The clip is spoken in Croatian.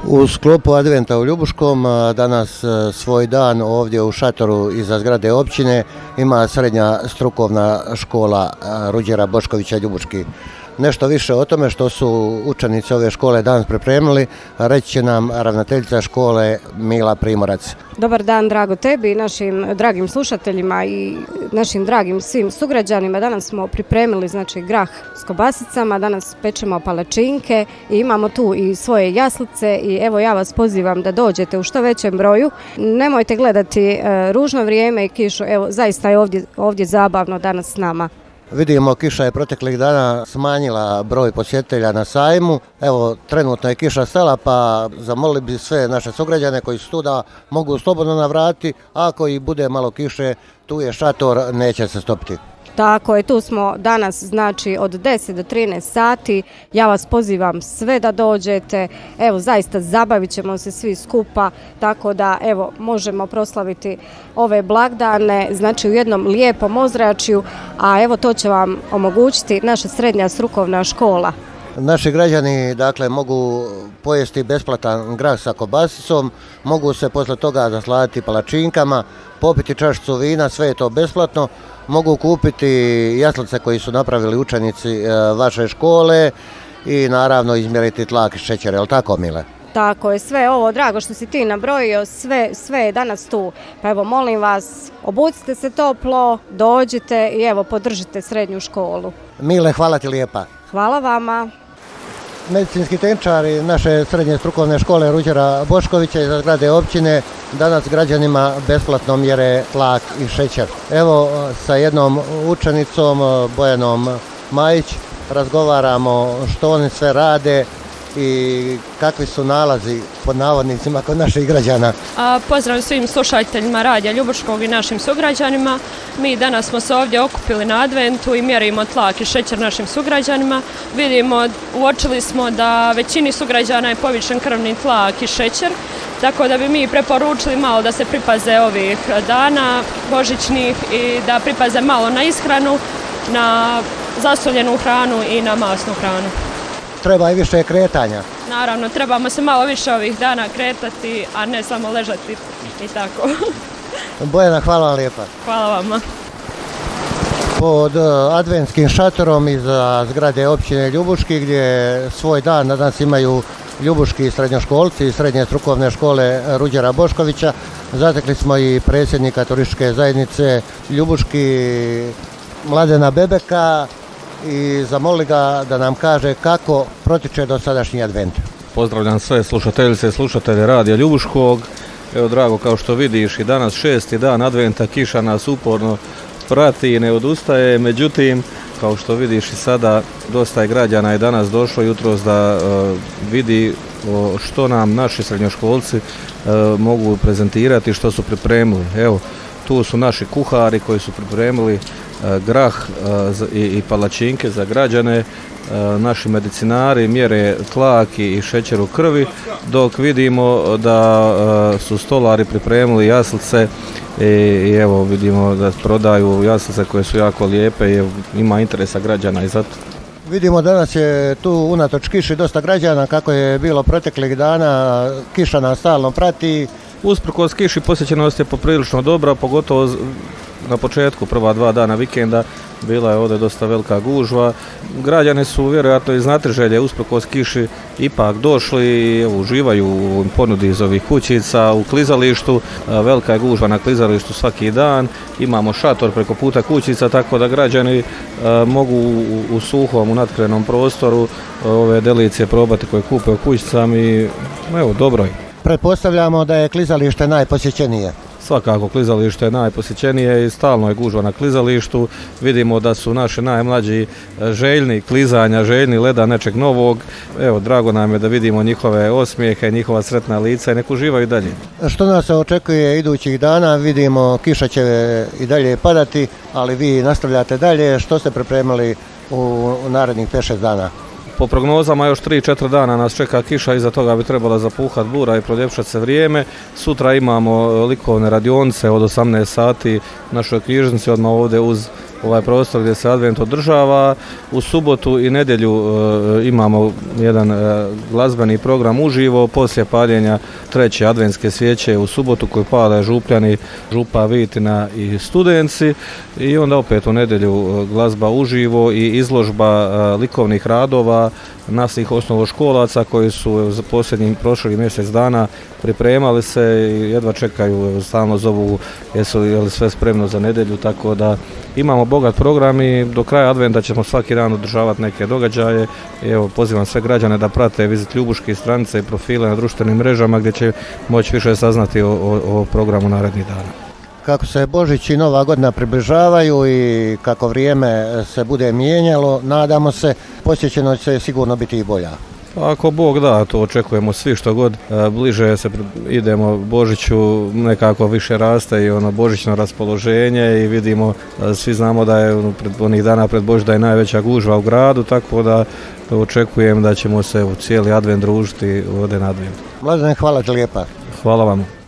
U sklopu Adventa u Ljubuškom danas svoj dan ovdje u šatoru iza zgrade općine ima srednja strukovna škola Ruđera Boškovića Ljubuški. Nešto više o tome što su učenici ove škole danas pripremili reći će nam ravnateljica škole Mila Primorac. Dobar dan, drago tebi i našim dragim slušateljima i našim dragim svim sugrađanima. Danas smo pripremili grah s kobasicama, danas pečemo palačinke i imamo tu i svoje jaslice i evo ja vas pozivam da dođete u što većem broju. Nemojte gledati ružno vrijeme i kišu, evo zaista je ovdje zabavno danas s nama. Vidimo, kiša je proteklih dana smanjila broj posjetitelja na sajmu. Evo, trenutno je kiša stala, pa zamolili bi sve naše sugrađane koji su tu da mogu slobodno navrati. Ako i bude malo kiše, tu je šator, neće se stopiti. Tako je, tu smo danas od 10 do 13 sati. Ja vas pozivam sve da dođete. Evo, zaista zabavit ćemo se svi skupa, tako da evo možemo proslaviti ove blagdane, u jednom lijepom ozračju, a evo to će vam omogućiti naša srednja strukovna škola. Naši građani mogu pojesti besplatan grah sa kobasicom, mogu se posle toga zasladiti palačinkama, popiti čašicu vina, sve je to besplatno. Mogu kupiti jaslice koji su napravili učenici vaše škole i naravno izmjeriti tlak i šećer, je li tako, Mile? Tako je, sve ovo, drago što si ti nabrojio, sve je danas tu. Pa evo, molim vas, obucite se toplo, dođite i evo, podržite srednju školu. Mile, hvala ti lijepa. Hvala vama. Medicinski tehničari naše srednje strukovne škole Ruđera Boškovića iz zgrade općine danas građanima besplatno mjere tlak i šećer. Evo, sa jednom učenicom, Bojanom Majić, razgovaramo što oni sve rade i kakvi su nalazi pod navodnicima kod naših građana. Pozdrav svim slušateljima Radija Ljubuškog i našim sugrađanima. Mi danas smo se ovdje okupili na Adventu i mjerimo tlak i šećer našim sugrađanima. Uočili smo da većini sugrađana je povišen krvni tlak i šećer, tako da bi mi preporučili malo da se pripaze ovih dana božićnih i da pripaze malo na ishranu, na zasoljenu hranu i na masnu hranu. Treba i više kretanja. Naravno, trebamo se malo više ovih dana kretati, a ne samo ležati i tako. Bojana, hvala vam lijepa. Hvala vama. Pod adventskim šatorom iza zgrade općine Ljubuški, gdje svoj dan danas imaju ljubuški srednjoškolci iz srednje strukovne škole Ruđera Boškovića, zatekli smo i predsjednika turističke zajednice Ljubuški Mladena Bebeka i zamolili ga da nam kaže kako protiče dosadašnji advent. Pozdravljam sve slušateljice i slušatelje Radija Ljubuškog. Evo, drago, kao što vidiš, i danas 6. dan adventa, kiša nas uporno prati i ne odustaje, međutim, kao što vidiš i sada, dosta je građana je danas došlo jutros da vidi što nam naši srednjoškolci mogu prezentirati, što su pripremili. Evo, tu su naši kuhari koji su pripremili grah i palačinke za građane, naši medicinari mjere tlak i šećer u krvi, dok vidimo da su stolari pripremili jaslice i evo vidimo da prodaju jaslice koje su jako lijepe i ima interesa građana i zato. Vidimo danas je tu unatoč kiši dosta građana, kako je bilo proteklih dana, kiša nas stalno prati. Usprkos kiši posjećenost je poprilično dobra, pogotovo na početku prva 2 dana vikenda bila je ovdje dosta velika gužva. Građani su vjerojatno iz znatiželje usprkos kiši ipak došli i uživaju u ponudi iz ovih kućica u klizalištu. Velika je gužva na klizalištu svaki dan, imamo šator preko puta kućica, tako da građani mogu u suhom, u natkrenom prostoru ove delicije probati koje kupe u kućicama i evo, dobro je. Pretpostavljamo da je klizalište najposjećenije. Svakako, klizalište je najposjećenije i stalno je gužva na klizalištu. Vidimo da su naši najmlađi željni klizanja, željni leda nečeg novog. Evo, drago nam je da vidimo njihove osmijehe, njihova sretna lica i nek uživaju dalje. Što nas očekuje idućih dana? Vidimo, kiša će i dalje padati, ali vi nastavljate dalje. Što ste pripremili u narednih 5-6 dana? Po prognozama još 3-4 dana nas čeka kiša, iza toga bi trebala zapuhati bura i proljepšati se vrijeme. Sutra imamo likovne radionice od 18 sati u našoj knjižnici, odmah ovdje uz ovaj prostor gdje se advent održava. U subotu i nedjelju imamo jedan glazbeni program uživo poslije paljenja treće adventske svijeće u subotu koju pale župljani, župa Vitina i studenci, i onda opet u nedjelju glazba uživo i izložba likovnih radova naših osnovoškolaca koji su za prošlih mjesec dana pripremali se i jedva čekaju, stalno zovu je li sve spremno za nedjelju, tako da imamo bogat program i do kraja adventa ćemo svaki dan održavati neke događaje. I evo, pozivam sve građane da prate Vizit Ljubuški, stranice i profile na društvenim mrežama gdje će moći više saznati o programu narednih dana. Kako se Božić i Nova godina približavaju i kako vrijeme se bude mijenjalo, nadamo se, posjećenost će sigurno biti i bolja. Ako Bog da, to očekujemo svi, što god bliže se idemo Božiću, nekako više raste i ono božićno raspoloženje i vidimo, svi znamo da je onih dana pred Božić da je najveća gužva u gradu, tako da očekujem da ćemo se u cijeli advent družiti ovdje na adventu. Mladen, hvala ti lijepa. Hvala vam.